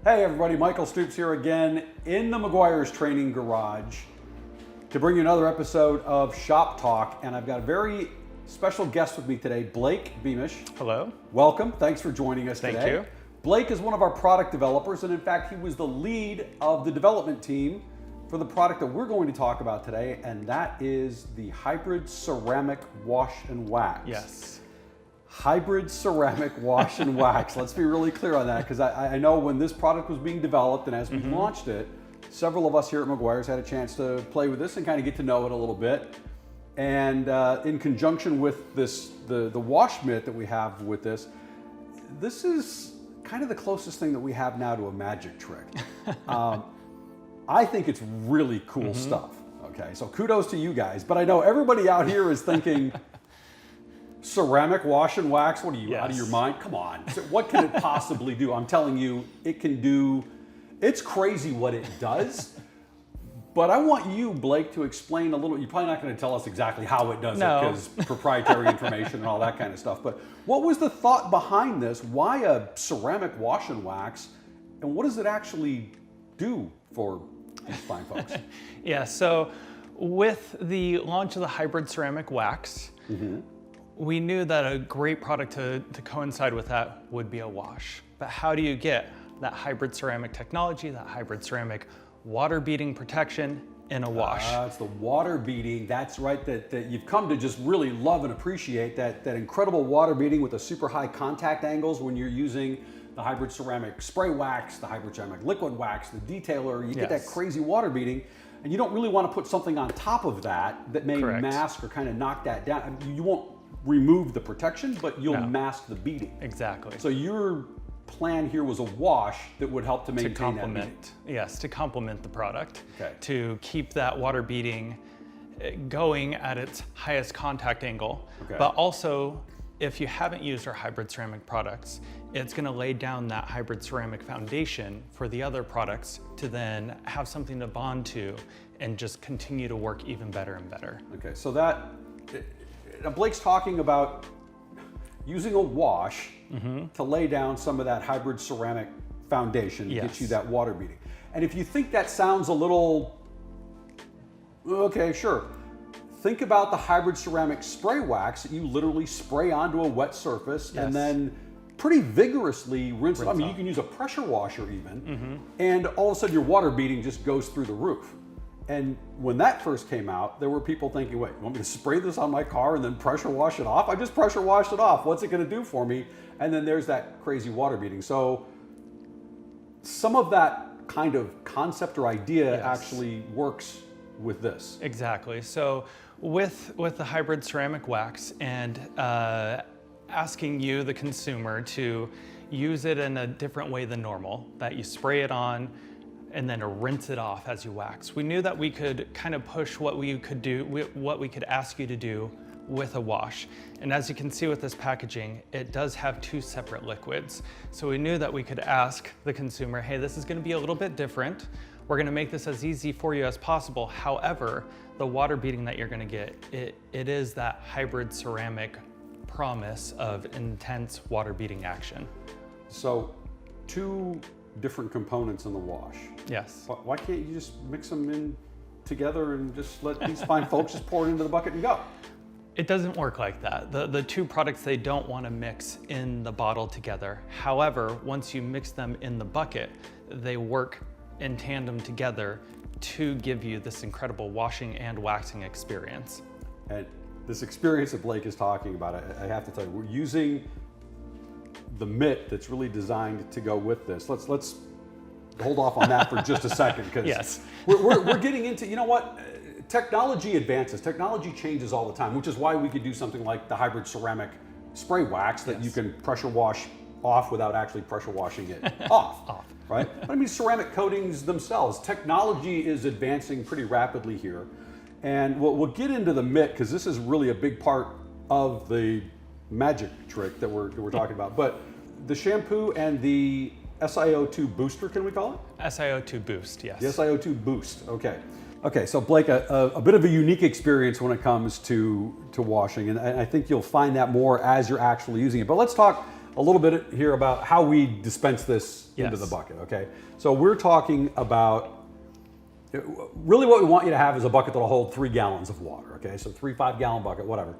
Hey everybody, Michael Stoops here again in the Meguiar's Training Garage to bring you another episode of Shop Talk, and I've got a very special guest with me today, Blake Beamish. Hello. Welcome, thanks for joining us today. Thank you. Blake is one of our product developers, and in fact, he was the lead of the development team for the product that we're going to talk about today, and that is the hybrid ceramic wash and wax. Yes. Hybrid ceramic wash and wax. Let's be really clear on that, because I know when this product was being developed and as we launched it, several of us here at Meguiar's had a chance to play with this and kind of get to know it a little bit. And in conjunction with this, the wash mitt that we have with this is kind of the closest thing that we have now to a magic trick. I think it's really cool stuff. Okay, so kudos to you guys. But I know everybody out here is thinking, ceramic wash and wax, what are you, out of your mind? Come on, so what can it possibly do? I'm telling you, it can do, it's crazy what it does. But I want you, Blake, to explain a little. You're probably not going to tell us exactly how it does it, because proprietary information and all that kind of stuff. But what was the thought behind this? Why a ceramic wash and wax? And what does it actually do for these fine folks? Yeah, so with the launch of the hybrid ceramic wax, we knew that a great product to coincide with that would be a wash. But how do you get that hybrid ceramic technology, that hybrid ceramic water beading protection in a wash? It's the water beading, that's right, that you've come to just really love and appreciate, that incredible water beading with the super high contact angles when you're using the hybrid ceramic spray wax, the hybrid ceramic liquid wax, the detailer, you get that crazy water beading, and you don't really want to put something on top of that may mask or kind of knock that down. You won't remove the protection, but you'll mask the beading. Exactly. So your plan here was a wash that would help to maintain that beading. Yes, to complement the product, Okay. to keep that water beading going at its highest contact angle. Okay. But also, if you haven't used our hybrid ceramic products, it's going to lay down that hybrid ceramic foundation for the other products to then have something to bond to and just continue to work even better and better. Okay, so that, now Blake's talking about using a wash to lay down some of that hybrid ceramic foundation to get you that water beading. And if you think that sounds a little, okay, sure. Think about the hybrid ceramic spray wax that you literally spray onto a wet surface and then pretty vigorously rinse it. I mean, you can use a pressure washer even, and all of a sudden your water beading just goes through the roof. And when that first came out, there were people thinking, wait, you want me to spray this on my car and then pressure wash it off? I just pressure washed it off. What's it going to do for me? And then there's that crazy water beading. So some of that kind of concept or idea actually works with this. Exactly. So with the hybrid ceramic wax and asking you, the consumer, to use it in a different way than normal, that you spray it on and then rinse it off as you wax. We knew that we could kind of push what we could do, what we could ask you to do with a wash. And as you can see with this packaging, it does have two separate liquids. So we knew that we could ask the consumer, hey, this is gonna be a little bit different. We're gonna make this as easy for you as possible. However, the water beading that you're gonna get, it is that hybrid ceramic promise of intense water beading action. So two different components in the wash. Yes. Why can't you just mix them in together and just let these fine folks just pour it into the bucket and go? It doesn't work like that. The two products, they don't want to mix in the bottle together. However, once you mix them in the bucket, they work in tandem together to give you this incredible washing and waxing experience. And this experience that Blake is talking about, I have to tell you, we're using the mitt that's really designed to go with this. Let's hold off on that for just a second, because we're getting into, you know what, technology advances, technology changes all the time, which is why we could do something like the hybrid ceramic spray wax that you can pressure wash off without actually pressure washing it off, right? But I mean, ceramic coatings themselves, technology is advancing pretty rapidly here. And we'll get into the mitt, because this is really a big part of the magic trick that we're talking about. But the shampoo and the SiO2 booster, can we call it? SiO2 boost, yes. The SiO2 boost, okay. Okay, so Blake, a bit of a unique experience when it comes to washing, and I think you'll find that more as you're actually using it. But let's talk a little bit here about how we dispense this into the bucket, okay? So we're talking about, really what we want you to have is a bucket that'll hold 3 gallons of water, okay? So 3 5-gallon bucket, whatever.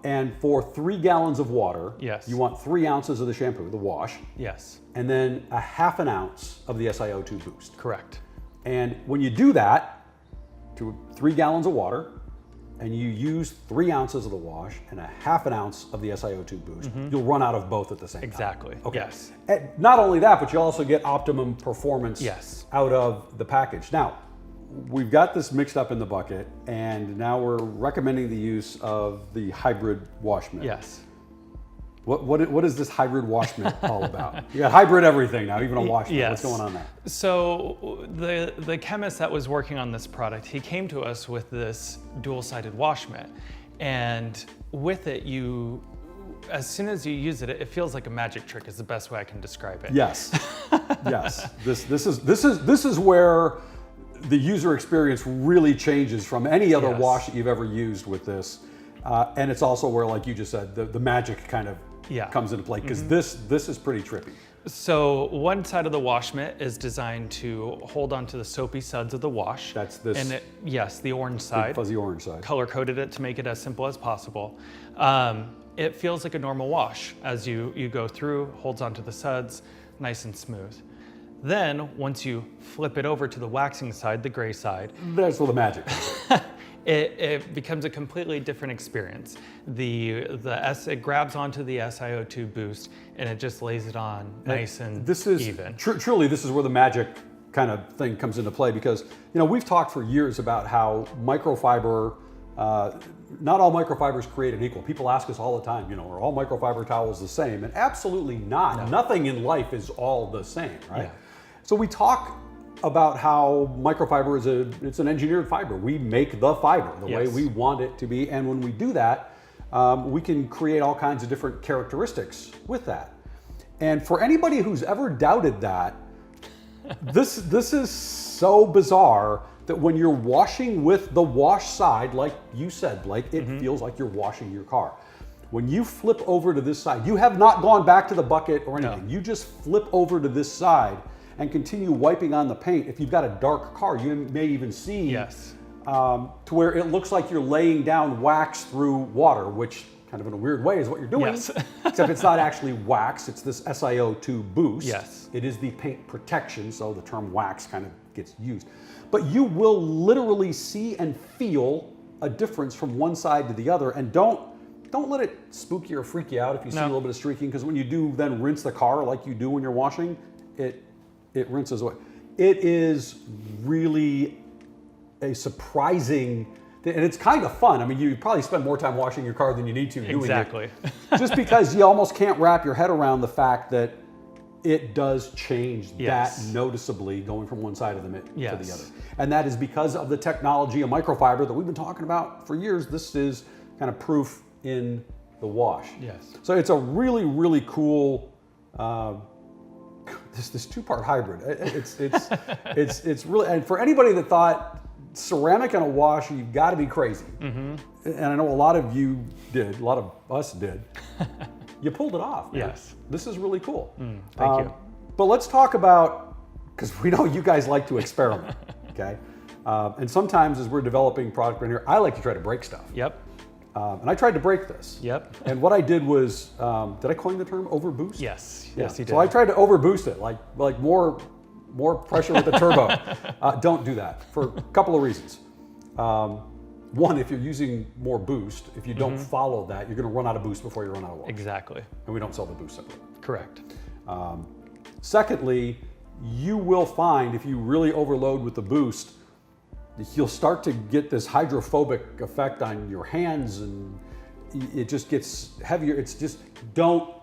And for 3 gallons of water, you want 3 ounces of the shampoo, the wash. Yes. And then a 1/2 ounce of the SiO2 boost. Correct. And when you do that to 3 gallons of water, and you use 3 ounces of the wash and a 1/2 ounce of the SiO2 boost, you'll run out of both at the same time. Exactly. Okay. Yes. And not only that, but you also get optimum performance out of the package. Now, we've got this mixed up in the bucket, and now we're recommending the use of the hybrid wash mitt. Yes. What is this hybrid wash mitt all about? You got hybrid everything now, even a wash mitt. Yes. What's going on there? So the chemist that was working on this product, he came to us with this dual-sided wash mitt, and with it, as soon as you use it, it feels like a magic trick. Is the best way I can describe it. Yes, yes. This is where the user experience really changes from any other wash that you've ever used with this, and it's also where, like you just said, the magic kind of comes into play, because this is pretty trippy. So one side of the wash mitt is designed to hold onto the soapy suds of the wash. That's this. And the orange side. Fuzzy orange side. Color coded it to make it as simple as possible. It feels like a normal wash as you go through, holds onto the suds, nice and smooth. Then once you flip it over to the waxing side, the gray side, that's where the magic is. It becomes a completely different experience. It grabs onto the SiO2 boost and it just lays it on nice and even. Truly, this is where the magic kind of thing comes into play, because we've talked for years about how microfiber, not all microfibers created equal. People ask us all the time, are all microfiber towels the same? And absolutely not. No. Nothing in life is all the same, right? Yeah. So we talk about how microfiber it's an engineered fiber. We make the fiber the way we want it to be, and when we do that, we can create all kinds of different characteristics with that. And for anybody who's ever doubted that, this is so bizarre that when you're washing with the wash side, like you said, Blake, it feels like you're washing your car. When you flip over to this side, you have not gone back to the bucket or anything. No. You just flip over to this side and continue wiping on the paint. If you've got a dark car, you may even see to where it looks like you're laying down wax through water, which kind of in a weird way is what you're doing. Yes. Except it's not actually wax, it's this SiO2 boost. Yes. It is the paint protection, so the term wax kind of gets used. But you will literally see and feel a difference from one side to the other, and don't let it spook you or freak you out if you see a little bit of streaking, because when you do then rinse the car like you do when you're washing, it rinses away. It is really a surprising, and it's kind of fun. I mean, you probably spend more time washing your car than you need to doing it. Just because you almost can't wrap your head around the fact that it does change that noticeably going from one side of the mitt to the other. And that is because of the technology of microfiber that we've been talking about for years. This is kind of proof in the wash. Yes. So it's a really, really cool, this two-part hybrid. It's really, and for anybody that thought ceramic in a wash, you've got to be crazy. And I know a lot of you did, a lot of us did. You pulled it off. Man. Yes. This is really cool. Thank you. But let's talk about, because we know you guys like to experiment, okay? And sometimes as we're developing product in here, I like to try to break stuff. Yep. And I tried to break this. Yep. And what I did was, did I coin the term overboost? Yes. Yeah. Yes, you did. So I tried to overboost it, like more pressure with the turbo. Don't do that for a couple of reasons. One, if you're using more boost, if you don't follow that, you're going to run out of boost before you run out of wash. Exactly. And we don't sell the boost separately. Correct. Secondly, you will find if you really overload with the boost, you'll start to get this hydrophobic effect on your hands, and it just gets heavier. It's just, don't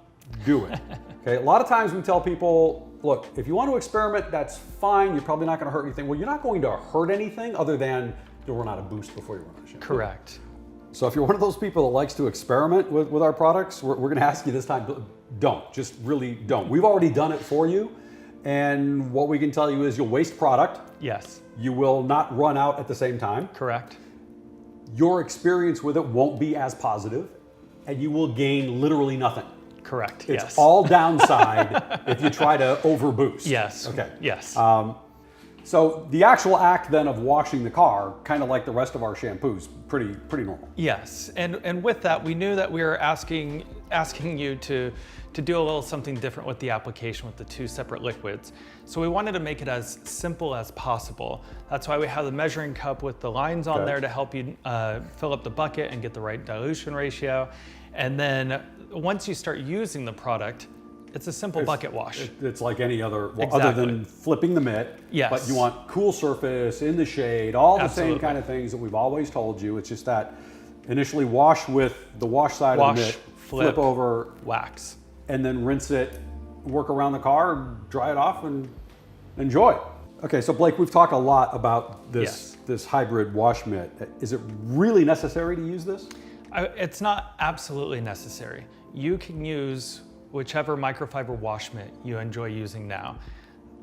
do it. Okay. A lot of times we tell people, look, if you want to experiment, that's fine. You're probably not going to hurt anything. Well, you're not going to hurt anything other than you'll run out of boost before you run out of shampoo. Correct. So if you're one of those people that likes to experiment with our products, we're going to ask you this time, don't. Just really don't. We've already done it for you. And what we can tell you is you'll waste product. Yes. You will not run out at the same time. Correct. Your experience with it won't be as positive, and you will gain literally nothing. Correct. It's yes. all downside if you try to overboost. Yes. Okay. Yes. So the actual act then of washing the car, kind of like the rest of our shampoos, pretty normal. Yes, and with that, we knew that we were asking you to do a little something different with the application with the two separate liquids. So we wanted to make it as simple as possible. That's why we have the measuring cup with the lines on there to help you fill up the bucket and get the right dilution ratio. And then once you start using the product, it's a simple bucket wash. It's like any other, other than flipping the mitt. Yes. But you want cool surface, in the shade, all the Absolutely. same kind of things that we've always told you. It's just that initially wash with the wash side of the mitt, flip over, wax, and then rinse it, work around the car, dry it off, and enjoy. Okay, so Blake, we've talked a lot about this hybrid wash mitt. Is it really necessary to use this? It's not absolutely necessary. You can use whichever microfiber wash mitt you enjoy using now.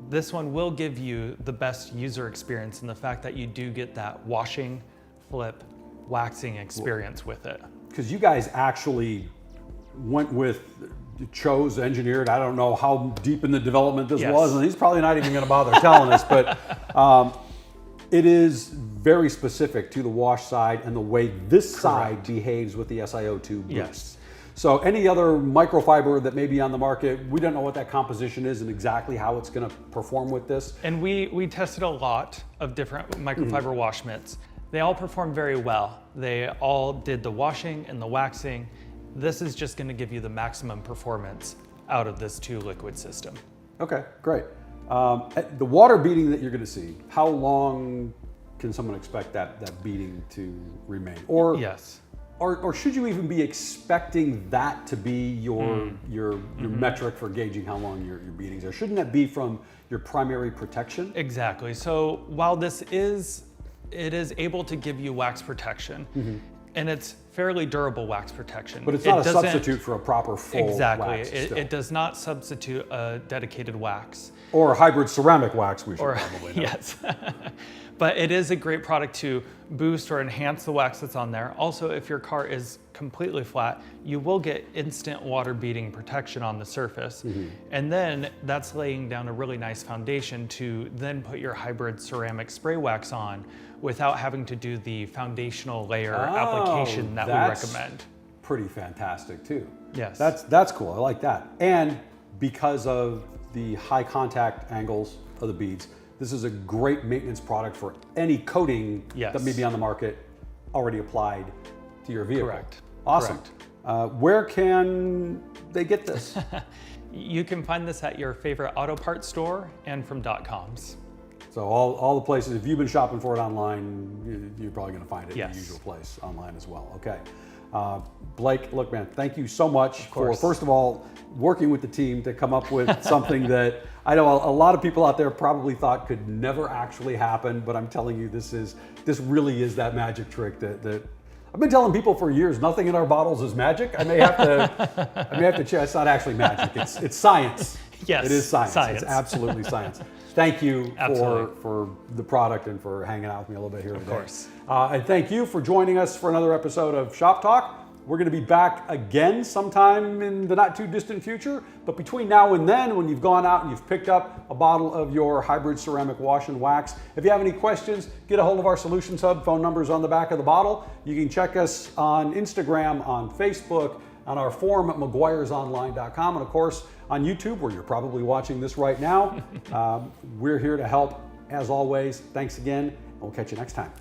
This one will give you the best user experience in the fact that you do get that washing, flip, waxing experience with it. Because you guys actually engineered, I don't know how deep in the development this was, and he's probably not even gonna bother telling us, but it is very specific to the wash side and the way this side behaves with the SiO2 boost. Yes. So any other microfiber that may be on the market, we don't know what that composition is and exactly how it's going to perform with this. And we tested a lot of different microfiber wash mitts. They all performed very well. They all did the washing and the waxing. This is just going to give you the maximum performance out of this two liquid system. Okay, great. The water beading that you're going to see, how long can someone expect that beading to remain? Or yes. Or should you even be expecting that to be your metric for gauging how long your beadings are? Shouldn't that be from your primary protection? Exactly. So while it is able to give you wax protection, and it's fairly durable wax protection. But it's not a substitute for a proper full wax. Exactly. It does not substitute a dedicated wax. Or a hybrid ceramic wax, we should probably know. Yes. But it is a great product to boost or enhance the wax that's on there. Also, if your car is completely flat, you will get instant water beading protection on the surface. And then that's laying down a really nice foundation to then put your hybrid ceramic spray wax on without having to do the foundational layer application that we recommend. Pretty fantastic too. Yes. That's cool, I like that. And because of the high contact angles of the beads, this is a great maintenance product for any coating that may be on the market already applied to your vehicle. Correct. Awesome. Correct. Where can they get this? You can find this at your favorite auto parts store and from .coms. So all the places, if you've been shopping for it online, you're probably going to find it in the usual place online as well. Okay. Blake, look, man, thank you so much for, first of all, working with the team to come up with something that I know a lot of people out there probably thought could never actually happen, but I'm telling you, this really is that magic trick that I've been telling people for years. Nothing in our bottles is magic. I may have to check. It's not actually magic. It's science. Yes, it is science. It's absolutely science. Thank you for the product and for hanging out with me a little bit here today. Of course. And thank you for joining us for another episode of Shop Talk. We're going to be back again sometime in the not too distant future. But between now and then, when you've gone out and you've picked up a bottle of your hybrid ceramic wash and wax, if you have any questions, get a hold of our Solutions Hub. Phone number's on the back of the bottle. You can check us on Instagram, on Facebook, on our forum at meguiarsonline.com, and of course on YouTube, where you're probably watching this right now. We're here to help, as always. Thanks again, and we'll catch you next time.